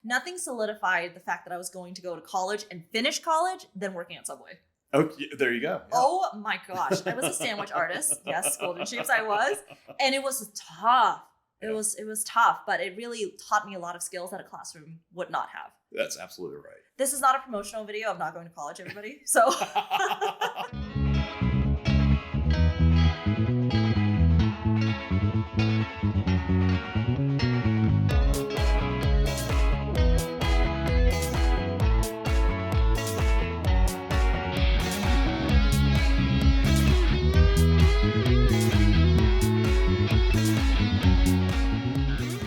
nothing solidified the fact that I was going to go to college and finish college than working at Subway. Oh, there you go. Yeah. Oh my gosh. I was a sandwich artist. Yes, Golden Shapes I was. And it was tough. It was tough, but it really taught me a lot of skills that a classroom would not have. That's absolutely right. This is not a promotional video of not going to college, everybody. So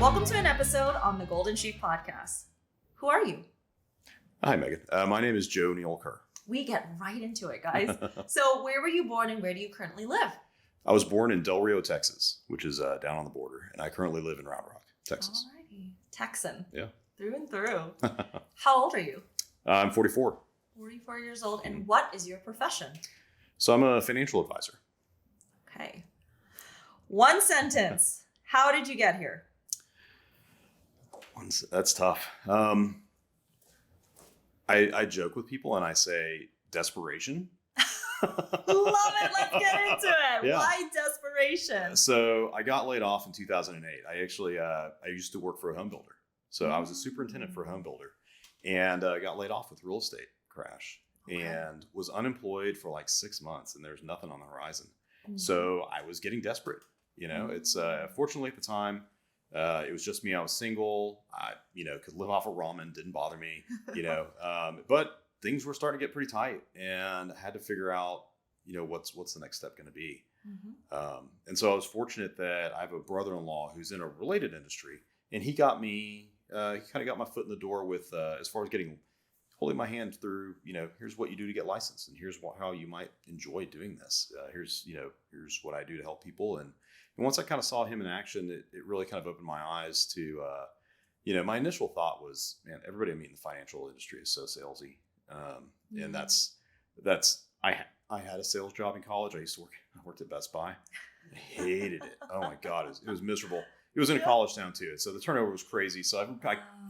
welcome to an episode on the Golden Sheep Podcast. Who are you? Hi, Megan. My name is Neal Kerr. We get right into it, guys. So where were you born and where do you currently live? I was born in Del Rio, Texas, which is down on the border, and I currently live in Round Rock, Texas. Alrighty. Texan. Yeah. Through and through. How old are you? I'm 44. 44 years old. And what is your profession? So I'm a financial advisor. Okay. One sentence. How did you get here? That's tough. I joke with people and I say desperation. Love it. Let's get into it. Yeah. Why desperation? So I got laid off in 2008. I actually, I used to work for a home builder. So I was a superintendent for a home builder and got laid off with real estate crash and was unemployed for like 6 months and there's nothing on the horizon. Mm-hmm. So I was getting desperate. You know, it's fortunately at the time, it was just me. I was single. I, could live off of ramen. Didn't bother me, but things were starting to get pretty tight and I had to figure out, what's the next step going to be. Mm-hmm. And so I was fortunate that I have a brother-in-law who's in a related industry and he got me, he kind of got my foot in the door with, as far as holding my hand through, here's what you do to get licensed and here's how you might enjoy doing this. Here's what I do to help people. And once I kind of saw him in action, it really kind of opened my eyes to, my initial thought was, man, everybody I meet in the financial industry is so salesy. And I had a sales job in college. I worked at Best Buy. I hated it. Oh my God. It was miserable. It was in a college town too. So the turnover was crazy. So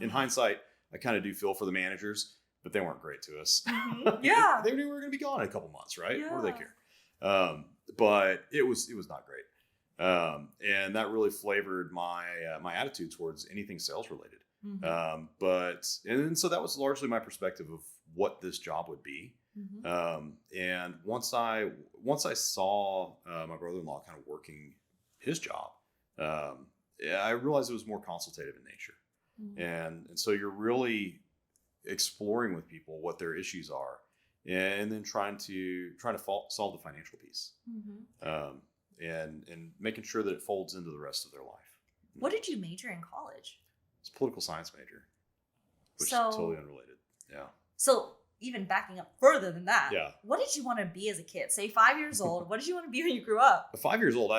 in hindsight, I kind of do feel for the managers, but they weren't great to us. Mm-hmm. Yeah. They knew we were going to be gone in a couple months, right? Yeah. What do they care? But it was not great. And that really flavored my attitude towards anything sales related. Mm-hmm. And so that was largely my perspective of what this job would be. Mm-hmm. And once I saw my brother-in-law kind of working his job, I realized it was more consultative in nature. Mm-hmm. And so you're really exploring with people what their issues are, and then trying to solve the financial piece. Mm-hmm. And making sure that it folds into the rest of their life. What did you major in college? It's a political science major, which is totally unrelated. Yeah. So even backing up further than that, what did you want to be as a kid? Say 5 years old. What did you want to be when you grew up? At 5 years old,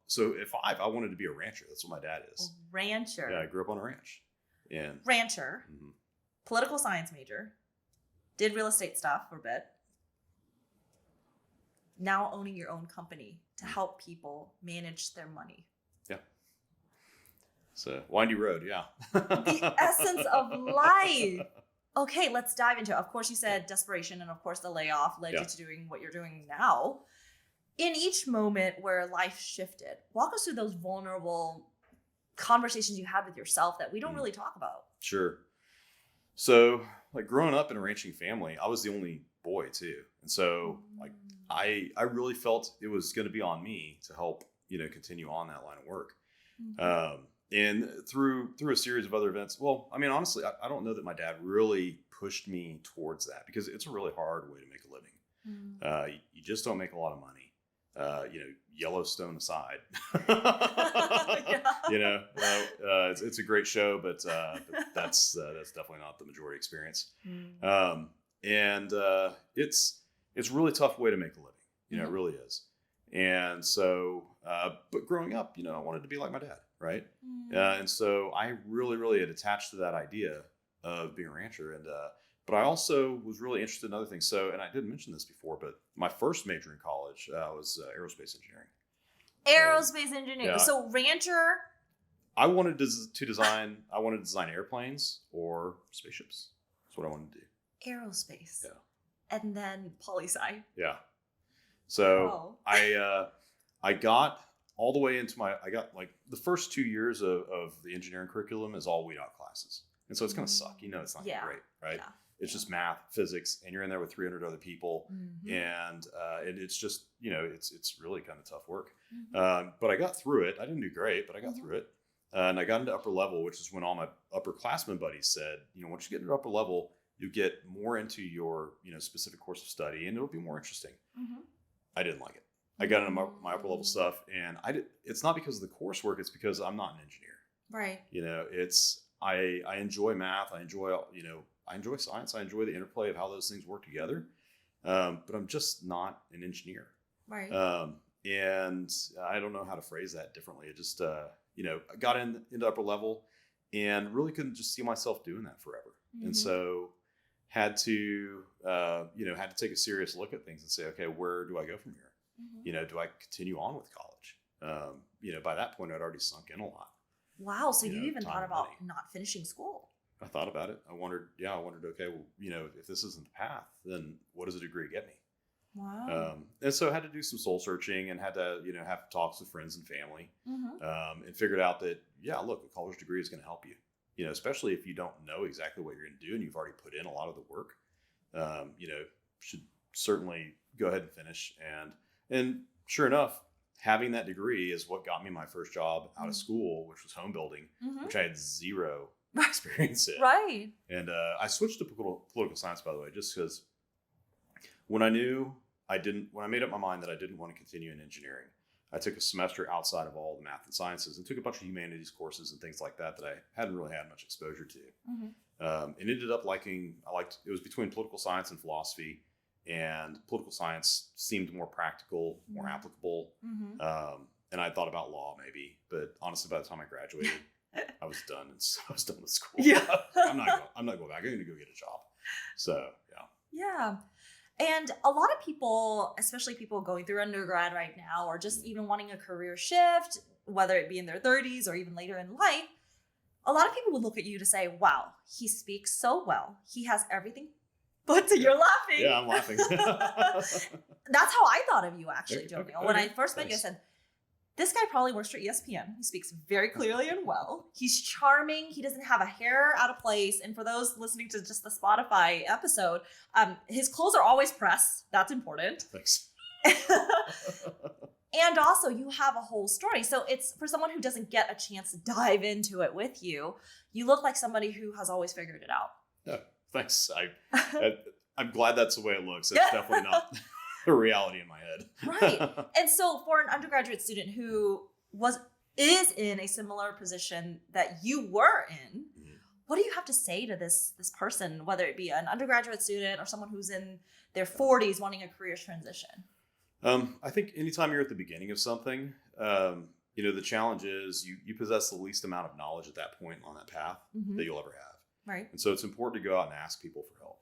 so at 5, I wanted to be a rancher. That's what my dad is. A rancher. Yeah, I grew up on a ranch. And rancher, political science major, did real estate stuff for a bit. Now owning your own company to help people manage their money. Yeah. It's a windy road, yeah. The essence of life. Okay, let's dive into it. Of course, you said desperation, and of course, the layoff led you to doing what you're doing now. In each moment where life shifted, walk us through those vulnerable conversations you had with yourself that we don't really talk about. Sure. So, like growing up in a ranching family, I was the only boy too. And so I really felt it was going to be on me to help, continue on that line of work. Mm-hmm. And through a series of other events, well, I mean, honestly, I don't know that my dad really pushed me towards that because it's a really hard way to make a living. Mm-hmm. You just don't make a lot of money. Yellowstone aside, it's a great show, but that's definitely not the majority experience. Mm. It's a really tough way to make a living. It really is. And so, but growing up, I wanted to be like my dad. Right. Mm. And so I really had attached to that idea of being a rancher. And, but I also was really interested in other things. So, and I didn't mention this before, but my first major in college was aerospace engineering. Aerospace engineering. Yeah. So rancher, I wanted to design airplanes or spaceships. That's what I wanted to do. Aerospace. Yeah. And then poli-sci. Yeah. So I got all the way into I got like the first 2 years of the engineering curriculum is all weed out classes. And so it's going to suck. You know, it's not great, right? Yeah. It's just math, physics, and you're in there with 300 other people. And it's just, you know, it's really kind of tough work. But I got through it. I didn't do great, but I got through it. And I got into upper level, which is when all my upperclassmen buddies said, you know, once you get into upper level, you get more into your, you know, specific course of study and it'll be more interesting. I didn't like it. I got into my upper level stuff and it's not because of the coursework. It's because I'm not an engineer. Right. You know, I enjoy math. I enjoy science. I enjoy the interplay of how those things work together. But I'm just not an engineer. Right. And I don't know how to phrase that differently. It just, you know, I got into upper level and really couldn't just see myself doing that forever. And so had to take a serious look at things and say, okay, where do I go from here? You know, do I continue on with college? You know, by that point I'd already sunk in a lot. Wow. So you even thought about not finishing school. I thought about it. I wondered, okay, well, you know, if this isn't the path, then what does a degree get me? Wow. And so I had to do some soul searching and had to, you know, have talks with friends and family, and figured out that, yeah, look, a college degree is going to help you, you know, especially if you don't know exactly what you're going to do and you've already put in a lot of the work, you know, should certainly go ahead and finish. And sure enough, having that degree is what got me my first job out of school, which was home building, which I had zero experience in. Right. And I switched to political science, by the way, just because when I made up my mind that I didn't want to continue in engineering, I took a semester outside of all the math and sciences and took a bunch of humanities courses and things like that I hadn't really had much exposure to. And ended up it was between political science and philosophy, and political science seemed more practical, more applicable. And I thought about law maybe, but honestly, by the time I graduated, I was done. I was done with school. Yeah. I'm not going back. I'm going to go get a job. So, yeah. Yeah. And a lot of people, especially people going through undergrad right now, or just even wanting a career shift, whether it be in their 30s or even later in life, a lot of people would look at you to say, wow, he speaks so well. He has everything. But you're laughing. Yeah, I'm laughing. That's how I thought of you, actually, Joe. Okay. When I first met you, I said, this guy probably works for ESPN. He speaks very clearly and well. He's charming. He doesn't have a hair out of place. And for those listening to just the Spotify episode, his clothes are always pressed. That's important. Thanks. And also, you have a whole story. So it's for someone who doesn't get a chance to dive into it with you, you look like somebody who has always figured it out. Yeah, thanks. I'm glad that's the way it looks. It's definitely not a reality in my head. Right. And so for an undergraduate student who is in a similar position that you were in, what do you have to say to this person, whether it be an undergraduate student or someone who's in their 40s wanting a career transition? I think anytime you're at the beginning of something, you know, the challenge is you possess the least amount of knowledge at that point on that path that you'll ever have. Right. And so it's important to go out and ask people for help.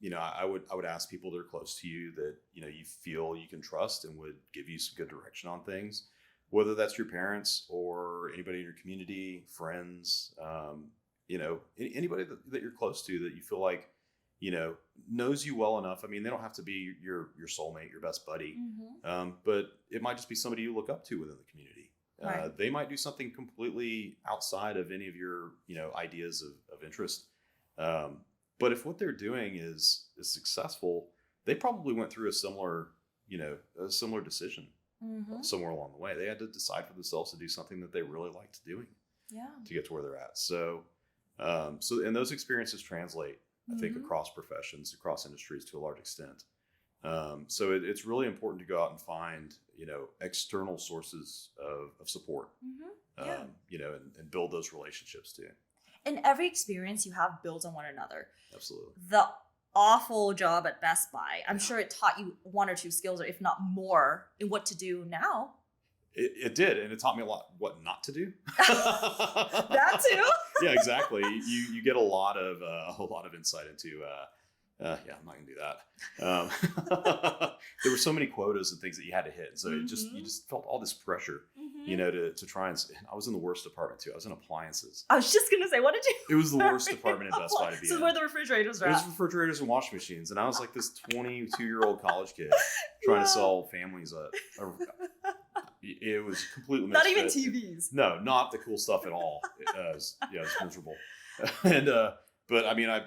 You know, I would ask people that are close to you that, you know, you feel you can trust and would give you some good direction on things, whether that's your parents or anybody in your community, friends, you know, anybody that you're close to that you feel like, you know, knows you well enough. I mean, they don't have to be your soulmate, your best buddy, but it might just be somebody you look up to within the community. Right. They might do something completely outside of any of your, you know, ideas of interest. But if what they're doing is successful, they probably went through a similar decision somewhere along the way. They had to decide for themselves to do something that they really liked doing to get to where they're at. So and those experiences translate, I think, across professions, across industries to a large extent. So it's really important to go out and find, you know, external sources of support, you know, and build those relationships too. And every experience you have builds on one another. Absolutely. The awful job at Best Buy, I'm sure it taught you one or two skills, or if not more, in what to do now. It did, and it taught me a lot what not to do. That too. Yeah, exactly. You get a lot of insight into Yeah, I'm not gonna do that. There were so many quotas and things that you had to hit, so you just felt all this pressure, to try and. I was in the worst department too. I was in appliances. I was just gonna say, what did you? It was the worst department at Best Buy to be in. So where the refrigerators are It was at. refrigerators and washing machines, and I was like this 22-year-old college kid trying to sell families it was completely not even misfit. TVs. No, not the cool stuff at all. It was miserable. And but I mean, I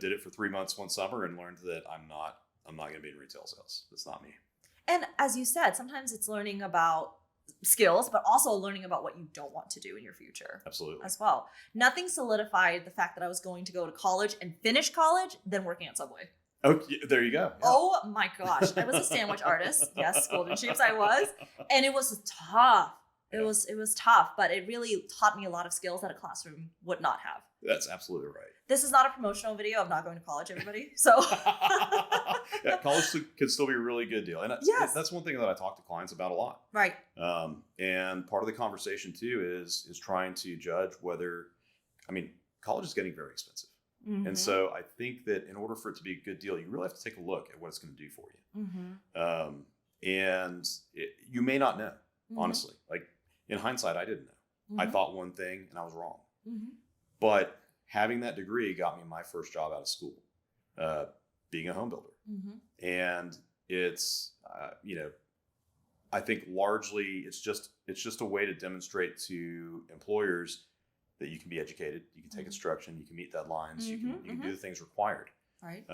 did it for 3 months one summer and learned that I'm not going to be in retail sales. That's not me. And as you said, sometimes it's learning about skills, but also learning about what you don't want to do in your future. Absolutely. As well. Nothing solidified the fact that I was going to go to college and finish college than working at Subway. Oh, there you go. Yeah. Oh my gosh. I was a sandwich artist. Yes, Golden Shapes I was. And it was tough. It was tough, but it really taught me a lot of skills that a classroom would not have. That's absolutely right. This is not a promotional video of not going to college, everybody. So yeah, college could still be a really good deal. And that's one thing that I talk to clients about a lot. Right. And part of the conversation too is trying to judge whether, college is getting very expensive. Mm-hmm. And so I think that in order for it to be a good deal, you really have to take a look at what it's going to do for you. Mm-hmm. And you may not know, honestly. Like in hindsight, I didn't know. Mm-hmm. I thought one thing and I was wrong. Mm-hmm. But having that degree got me my first job out of school, being a home builder. Mm-hmm. And it's, I think largely it's just a way to demonstrate to employers that you can be educated, you can take instruction, you can meet deadlines, you can do the things required. Right.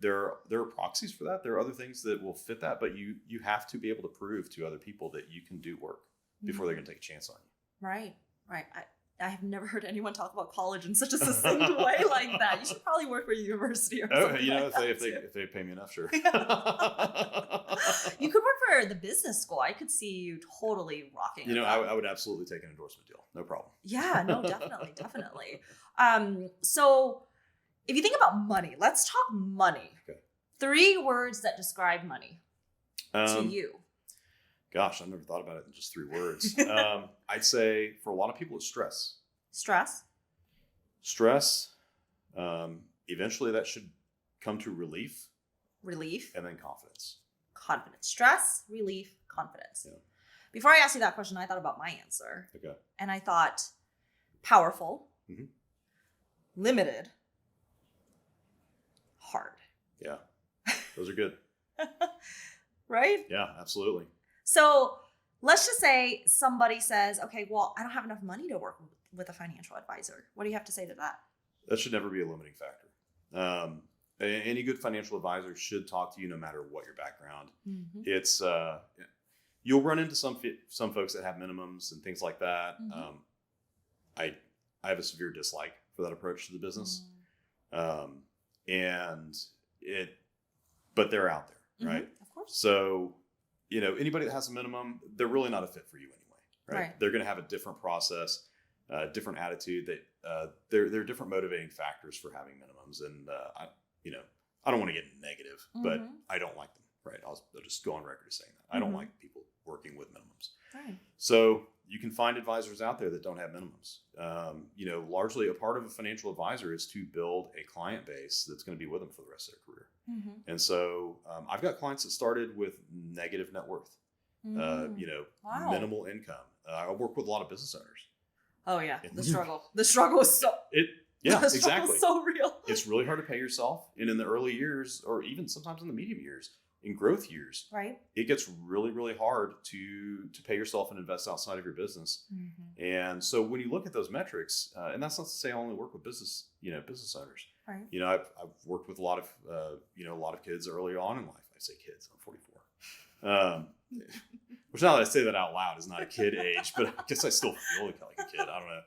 There are proxies for that. There are other things that will fit that, but you have to be able to prove to other people that you can do work before they're going to take a chance on you. Right. I have never heard anyone talk about college in such a succinct way like that. You should probably work for a university or something. If they pay me enough, sure. You could work for the business school. I could see you totally rocking. I would absolutely take an endorsement deal. No problem. Yeah, no, definitely. So if you think about money, let's talk money. Okay. 3 words that describe money to you. Gosh, I've never thought about it in just 3 words. I'd say for a lot of people, it's stress. Stress. Eventually that should come to relief. Relief. And then confidence. Confidence. Stress, relief, confidence. Yeah. Before I asked you that question, I thought about my answer. Okay. And I thought powerful, limited, hard. Yeah. Those are good. Right? Yeah, absolutely. So let's just say somebody says, okay, well, I don't have enough money to work with a financial advisor. What do you have to say to that? That should never be a limiting factor. Any good financial advisor should talk to you no matter what your background. Mm-hmm. It's you'll run into some folks that have minimums and things like that. Mm-hmm. I have a severe dislike for that approach to the business. But they're out there, right? Of course. So, anybody that has a minimum, they're really not a fit for you anyway, right? They're going to have a different process, different attitude. That there are different motivating factors for having minimums, and I don't want to get negative, but I don't like them, right? I'll just go on record as saying that I don't like people working with minimums. Right. So you can find advisors out there that don't have minimums. Largely a part of a financial advisor is to build a client base that's going to be with them for the rest of their career. Mm-hmm. And so I've got clients that started with negative net worth, minimal income. I work with a lot of business owners. Oh yeah, the struggle. The struggle is so. Exactly. So real. It's really hard to pay yourself, and in the early years, or even sometimes in the medium years, in growth years, right? It gets really, really hard to pay yourself and invest outside of your business. Mm-hmm. And so when you look at those metrics, and that's not to say I only work with business owners. Right. I've worked with a lot of kids early on in life. I say kids. I'm 44. Which now that I say that out loud is not a kid age, but I guess I still feel like a kid. I don't know.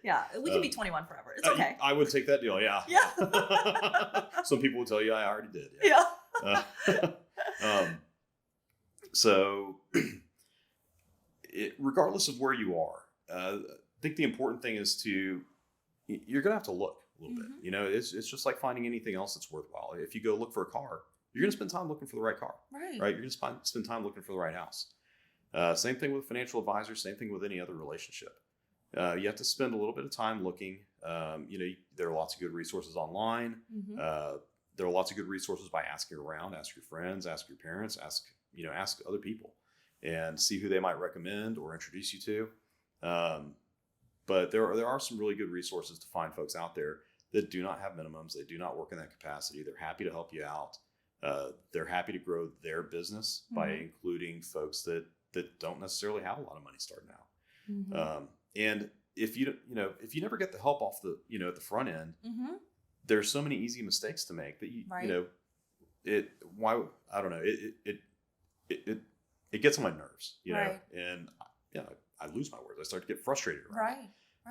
Yeah, we can be 21 forever. It's okay. I would take that deal. Yeah. Yeah. Some people will tell you I already did. Yeah. So, regardless of where you are, I think the important thing is you're going to have to look a little bit. It's just like finding anything else that's worthwhile. If you go look for a car, you're going to spend time looking for the right car. Right. You're going to spend time looking for the right house. Same thing with financial advisors. Same thing with any other relationship. You have to spend a little bit of time looking. There are lots of good resources online. There are lots of good resources by asking around, ask your friends, ask your parents, ask other people, and see who they might recommend or introduce you to. But there are some really good resources to find folks out there that do not have minimums. They do not work in that capacity. They're happy to help you out. They're happy to grow their business by including folks that don't necessarily have a lot of money starting out. And if you never get the help off the at the front end, there's so many easy mistakes to make that it gets on my nerves, and I lose my words. I start to get frustrated around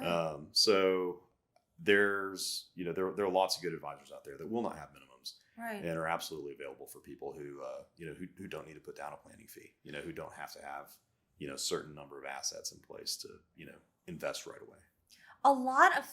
it. So there's there are lots of good advisors out there that will not have minimums and are absolutely available for people who don't need to put down a planning fee, who don't have to have a certain number of assets in place to invest right away. A lot of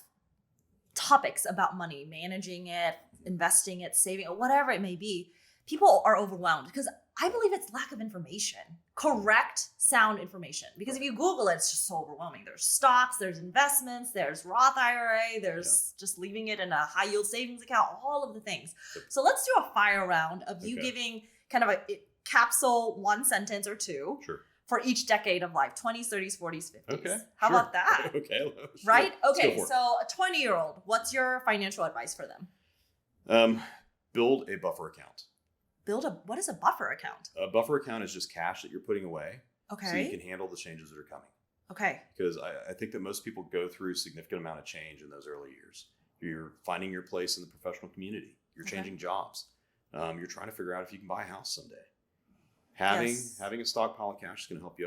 topics about money, managing it, investing it, saving it, whatever it may be, people are overwhelmed because I believe it's lack of information, correct, sound information. Because if you Google it, it's just so overwhelming. There's stocks, there's investments, there's Roth IRA, there's just leaving it in a high yield savings account, all of the things. So let's do a fire round of you giving kind of a capsule, one sentence or two. Sure. For each decade of life, 20s, 30s, 40s, 50s. Okay. How about that? Okay. Sure. Right? Okay. So a 20-year-old, what's your financial advice for them? Build a buffer account. What is a buffer account? A buffer account is just cash that you're putting away. Okay. So you can handle the changes that are coming. Okay. Because I think that most people go through a significant amount of change in those early years. You're finding your place in the professional community. You're changing jobs. You're trying to figure out if you can buy a house someday. Having a stockpile of cash is going to help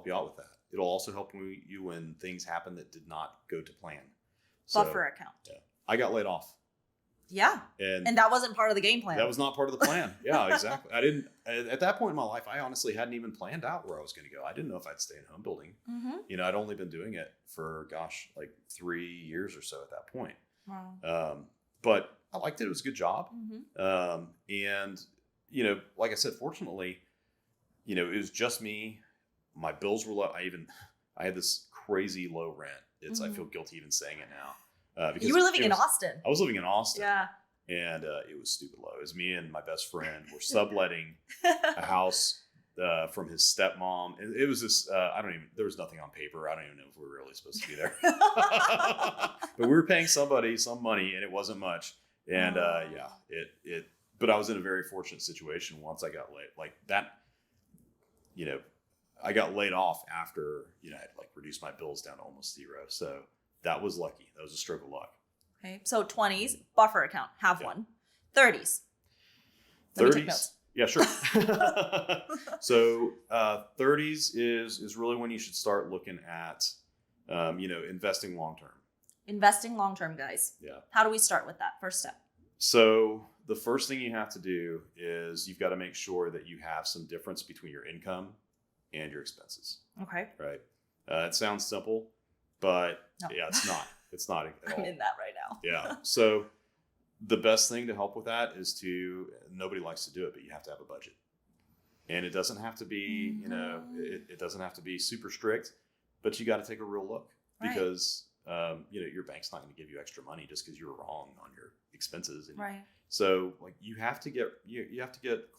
you out with that. It'll also help you when things happen that did not go to plan. Buffer account. Yeah. I got laid off. Yeah. And that wasn't part of the game plan. That was not part of the plan. Yeah, exactly. I didn't, at that point in my life, I honestly hadn't even planned out where I was going to go. I didn't know if I'd stay in home building. I'd only been doing it for, like 3 years or so at that point. Wow. But I liked it. It was a good job. And, like I said, fortunately, it was just me. My bills were low. I had this crazy low rent. I feel guilty even saying it now. Because you were living in Austin. I was living in Austin. Yeah. And it was stupid low. It was me and my best friend were subletting a house from his stepmom. And it was this, there was nothing on paper. I don't even know if we were really supposed to be there. But we were paying somebody some money and it wasn't much. And but I was in a very fortunate situation once I got laid. Like that, I got laid off after, I had reduced my bills down to almost zero. So that was lucky. That was a stroke of luck. Okay. So 20s, buffer account, have one. 30s. 30s. Yeah, sure. So 30s is really when you should start looking at, investing long-term. Investing long-term, guys. Yeah. How do we start with that first step? So the first thing you have to do is you've got to make sure that you have some difference between your income and your expenses. Okay. Right. It sounds simple, but it's not. It's not at all. I'm in that right now. Yeah. So the best thing to help with that is nobody likes to do it, but you have to have a budget. And it doesn't have to be, it doesn't have to be super strict, but you got to take a real look because, your bank's not going to give you extra money just because you were wrong on your expenses. And so you have to get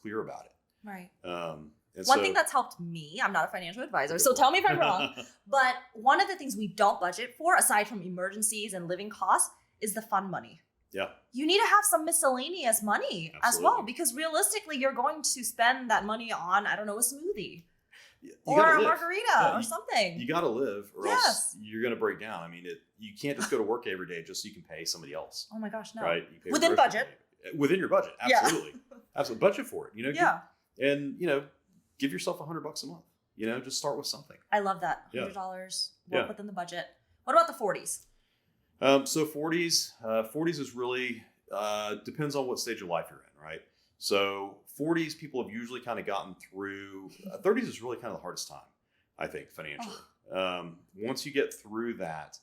clear about it. Right. And one thing that's helped me, I'm not a financial advisor, so tell me if I'm wrong, but one of the things we don't budget for, aside from emergencies and living costs, is the fun money. Yeah. You need to have some miscellaneous money as well, because realistically, you're going to spend that money on, I don't know, a smoothie or a margarita or something. You got to live or else you're going to break down. I mean, you can't just go to work every day just so you can pay somebody else. Oh my gosh, no. Right? Within budget. Within your budget, absolutely. Yeah. Absolutely. Budget for it. And, give yourself $100 a month. Just start with something. I love that. $100 work within the budget. What about the 40s? So 40s is really, depends on what stage of life you're in, right? So 40s, people have usually kind of gotten through. 30s is really kind of the hardest time, I think, financially. Once you get through that,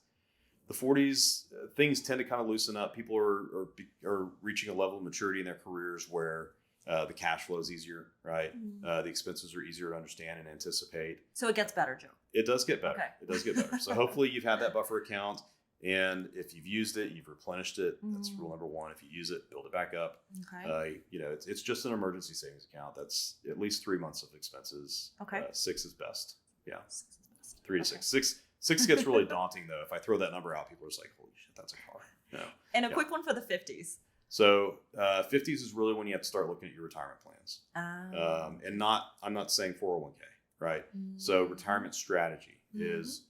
the 40s, things tend to kind of loosen up. People are reaching a level of maturity in their careers where the cash flow is easier, right? The expenses are easier to understand and anticipate. So it gets better, Joe. It does get better. Okay. It does get better. So hopefully you've had that buffer account, and if you've used it, you've replenished it. That's rule number one. If you use it, build it back up. Okay. It's just an emergency savings account. That's at least 3 months of expenses. Okay. 6 is best. Yeah. 6 is best. 3 to Okay. 6. 6 gets really daunting though. If I throw that number out, people are just like, "Holy shit, that's a car." No. And a quick one for the 50s. So 50s is really when you have to start looking at your retirement plans. Oh. And I'm not saying 401k, right? So retirement strategy is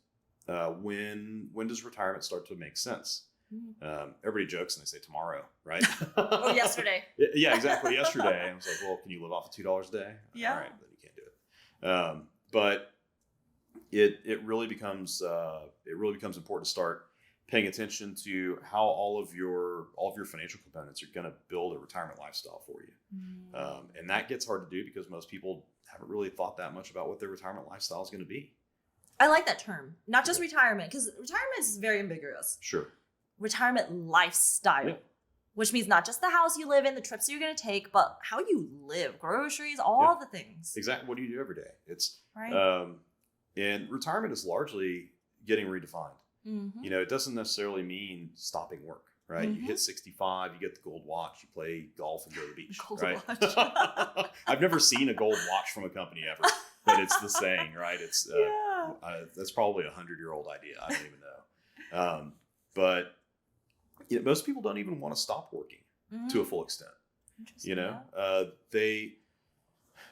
when does retirement start to make sense? Everybody jokes and they say tomorrow, right? Or yesterday. Yeah, exactly. Yesterday. And I was like, well, can you live off of $2 a day? Yeah. All right, then you can't do it. But it really becomes important to start paying attention to how all of your financial components are going to build a retirement lifestyle for you. And that gets hard to do because most people haven't really thought that much about what their retirement lifestyle is going to be. I like that term. Not just retirement, because retirement is very ambiguous. Sure. Retirement lifestyle, which means not just the house you live in, the trips you're going to take, but how you live, groceries, all the things. Exactly. What do you do every day? It's right. And retirement is largely getting redefined. Mm-hmm. It doesn't necessarily mean stopping work, right? You hit 65, you get the gold watch, you play golf and go to the beach, Gold right? watch. I've never seen a gold watch from a company ever, but it's the saying, right? It's that's probably a 100-year-old idea. I don't even know. But most people don't even want to stop working to a full extent.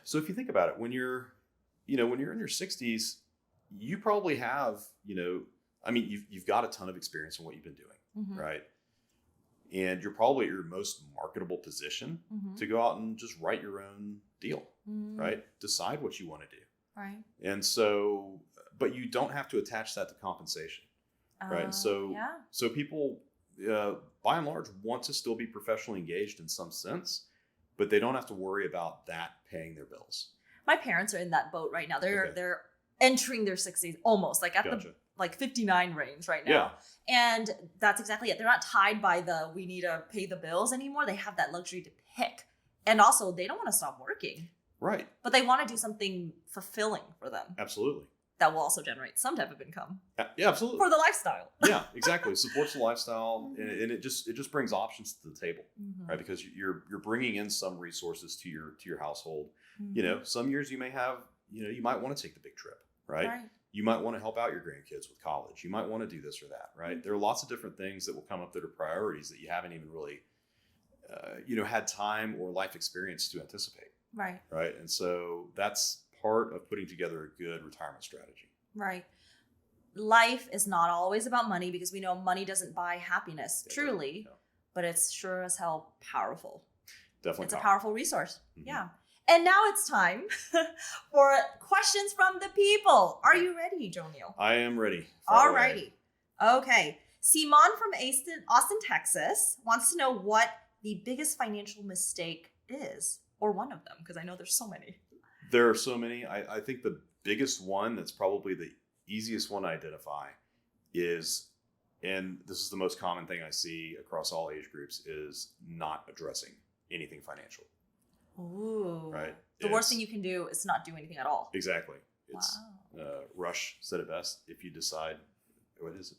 So if you think about it, when you're in your 60s, you probably have, you've got a ton of experience in what you've been doing, right? And you're probably at your most marketable position to go out and just write your own deal, right? Decide what you want to do. Right. And so, but you don't have to attach that to compensation, right? And so people, by and large, want to still be professionally engaged in some sense, but they don't have to worry about that paying their bills. My parents are in that boat right now. They're entering their 60s almost, like at the 59 range right now. Yeah. And that's exactly it. They're not tied by we need to pay the bills anymore. They have that luxury to pick. And also they don't want to stop working. Right. But they want to do something fulfilling for them. Absolutely. That will also generate some type of income. Yeah, absolutely. For the lifestyle. Yeah, exactly. Supports the lifestyle, and it just brings options to the table, right? Because you're bringing in some resources to your household. Some years you may have, you might want to take the big trip, right? You might want to help out your grandkids with college. You might want to do this or that, right? There are lots of different things that will come up that are priorities that you haven't even really, had time or life experience to anticipate. Right. Right. And so that's part of putting together a good retirement strategy. Right. Life is not always about money because we know money doesn't buy happiness, truly, but it's sure as hell powerful. Definitely. It's a powerful resource. Yeah. And now it's time for questions from the people. Are you ready, Neal? I am ready. All righty. Okay. Simon from Austin, Texas wants to know what the biggest financial mistake is, or one of them, because I know there's so many. There are so many. I think the biggest one that's probably the easiest one to identify is, and this is the most common thing I see across all age groups, is not addressing anything financial. Ooh. Right. The worst thing you can do is not do anything at all. Exactly. It's Rush said it best. If you decide, what is it?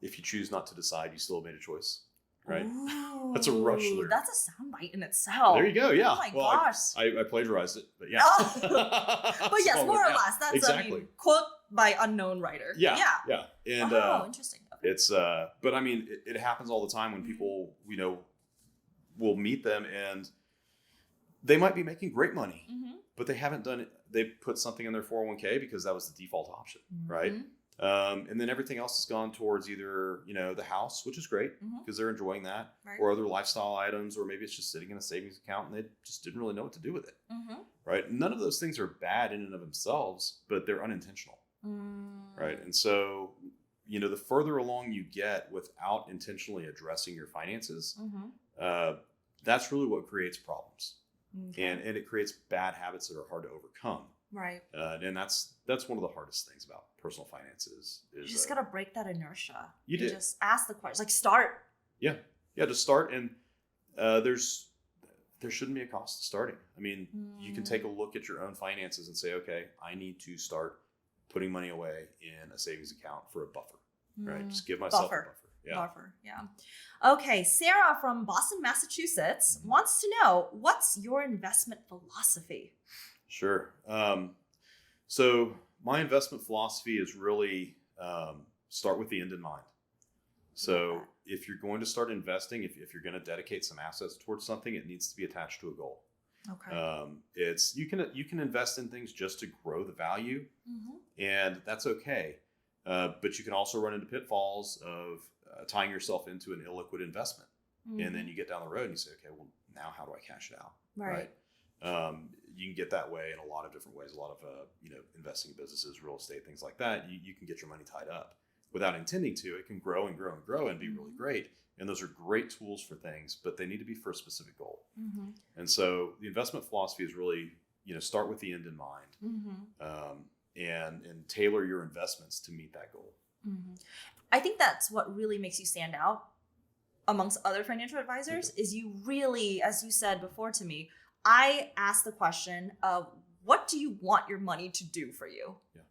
If you choose not to decide, you still made a choice. Right. Ooh, that's a Rush lyric. That's a soundbite in itself. There you go. Yeah. Oh my gosh. I plagiarized it, but yeah. But yes, more or less. That's exactly. Quote by unknown writer. Yeah. And interesting. Okay. It's but I mean, it happens all the time when people, will meet them and they might be making great money, but they haven't done it. They put something in their 401k because that was the default option, right? And then everything else has gone towards either, the house, which is great because they're enjoying that, or other lifestyle items, or maybe it's just sitting in a savings account and they just didn't really know what to do with it, right? None of those things are bad in and of themselves, but they're unintentional, right? And so, the further along you get without intentionally addressing your finances, that's really what creates problems. Okay. And it creates bad habits that are hard to overcome. Right. And that's one of the hardest things about personal finances. You just got to break that inertia. You do. Just ask the questions, like start. Yeah. Yeah. Just start. And there shouldn't be a cost to starting. I mean, you can take a look at your own finances and say, okay, I need to start putting money away in a savings account for a buffer, right? Just give myself a buffer. Yeah. Buffer, yeah. Okay, Sarah from Boston, Massachusetts wants to know, what's your investment philosophy? Sure. So my investment philosophy is really start with the end in mind. So if you're going to start investing, if you're going to dedicate some assets towards something, it needs to be attached to a goal. Okay. You can invest in things just to grow the value, and that's okay. But you can also run into pitfalls of tying yourself into an illiquid investment, and then you get down the road and you say, okay, well, now how do I cash it out? Right. You can get that way in a lot of different ways. A lot of investing in businesses, real estate, things like that. You can get your money tied up without intending to. It can grow and grow and grow and be really great. And those are great tools for things, but they need to be for a specific goal. And so the investment philosophy is really, start with the end in mind, and tailor your investments to meet that goal. I think that's what really makes you stand out amongst other financial advisors is you really, as you said before to me, I asked the question of what do you want your money to do for you? Yeah.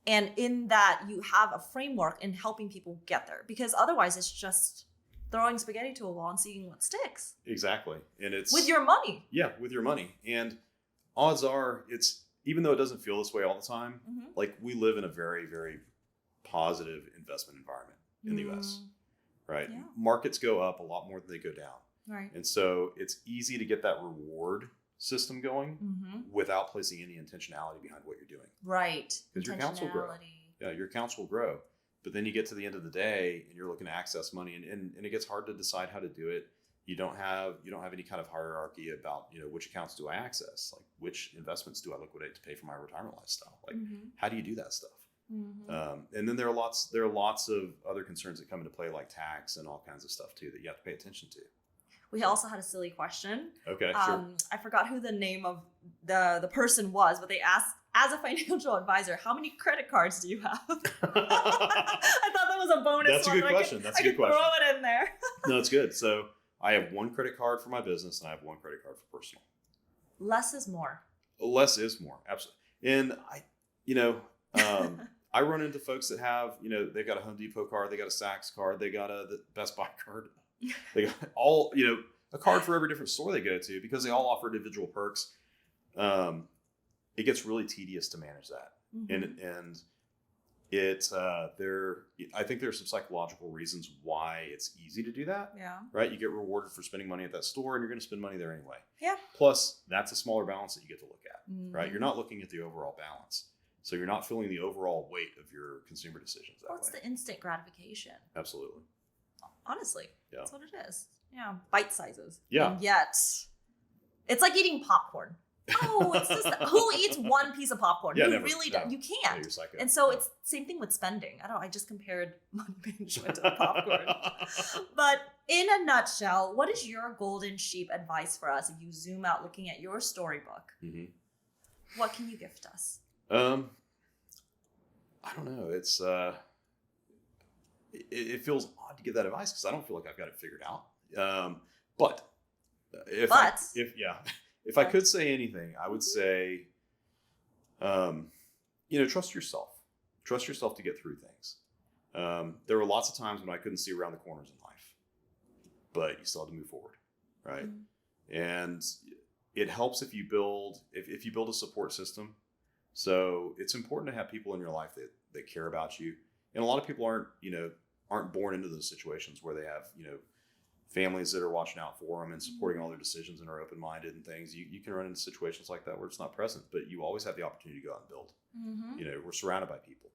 And in that you have a framework in helping people get there, because otherwise it's just throwing spaghetti to a wall and seeing what sticks. Exactly. And it's with your money. Yeah, with your money. And odds are even though it doesn't feel this way all the time, like we live in a very, very positive investment environment in the US, right? Yeah. Markets go up a lot more than they go down. Right. And so it's easy to get that reward system going without placing any intentionality behind what you're doing. Right. Because your accounts will grow. Yeah, your accounts will grow. But then you get to the end of the day and you're looking to access money and it gets hard to decide how to do it. You don't have any kind of hierarchy about, which accounts do I access? Like which investments do I liquidate to pay for my retirement lifestyle? Like how do you do that stuff? And then there are lots of other concerns that come into play, like tax and all kinds of stuff too that you have to pay attention to. We also had a silly question. Okay, sure. I forgot who the name of the person was, but they asked, as a financial advisor, how many credit cards do you have? I thought that was a bonus. That's a good question. That's a good question. Throw it in there. No, it's good. So I have one credit card for my business and I have one credit card for personal. Less is more. Less is more. Absolutely. And I run into folks that have, they've got a Home Depot card, they got a Saks card, they got the Best Buy card. They got all, a card for every different store they go to because they all offer individual perks. It gets really tedious to manage that. And it's, I think there's some psychological reasons why it's easy to do that. Yeah. Right. You get rewarded for spending money at that store and you're going to spend money there anyway. Yeah. Plus that's a smaller balance that you get to look at, right? You're not looking at the overall balance. So you're not feeling the overall weight of your consumer decisions that way. It's the instant gratification. Absolutely. Honestly, yeah. That's what it is. Yeah, bite sizes. Yeah. And yet, it's like eating popcorn. Oh, it's this. Who eats one piece of popcorn? Yeah, you never, really no. don't. You can't. Yeah, you're psycho. And so it's same thing with spending. I just compared money management to popcorn. But in a nutshell, what is your golden sheep advice for us if you zoom out looking at your storybook? What can you gift us? I don't know. It's it feels odd to give that advice because I don't feel like I've got it figured out. But if I could say anything, I would say, trust yourself. Trust yourself to get through things. There were lots of times when I couldn't see around the corners in life, but you still have to move forward, right? And it helps if you build a support system. So it's important to have people in your life that care about you. And a lot of people aren't born into those situations where they have, families that are watching out for them and supporting all their decisions and are open-minded and things. You can run into situations like that where it's not present, but you always have the opportunity to go out and build. We're surrounded by people.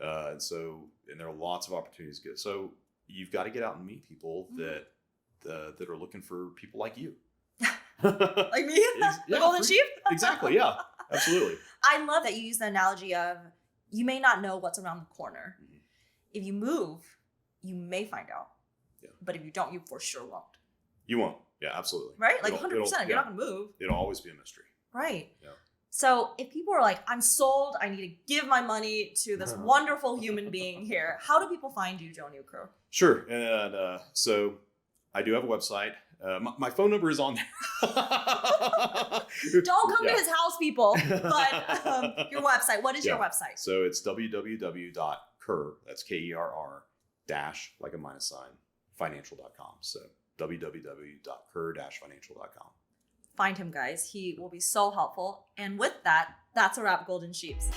And there are lots of opportunities to go. So you've got to get out and meet people that are looking for people like you. Like me? The golden sheep? Exactly. Yeah, absolutely. I love that you use the analogy of you may not know what's around the corner. If you move, you may find out. Yeah. But if you don't, you for sure won't. You won't. Yeah, absolutely. Right? Like 100%. You're not going to move. It'll always be a mystery. Right. Yeah. So if people are like, I'm sold, I need to give my money to this wonderful human being here. How do people find you, Neal Kerr? Sure. And so I do have a website. My phone number is on there. Don't come to his house, people. But your website. What is your website? So it's www.kerr, that's Kerr, dash, like a minus sign, financial.com. So www.kerr-financial.com. Find him, guys. He will be so helpful. And with that, that's a wrap, Golden Sheeps.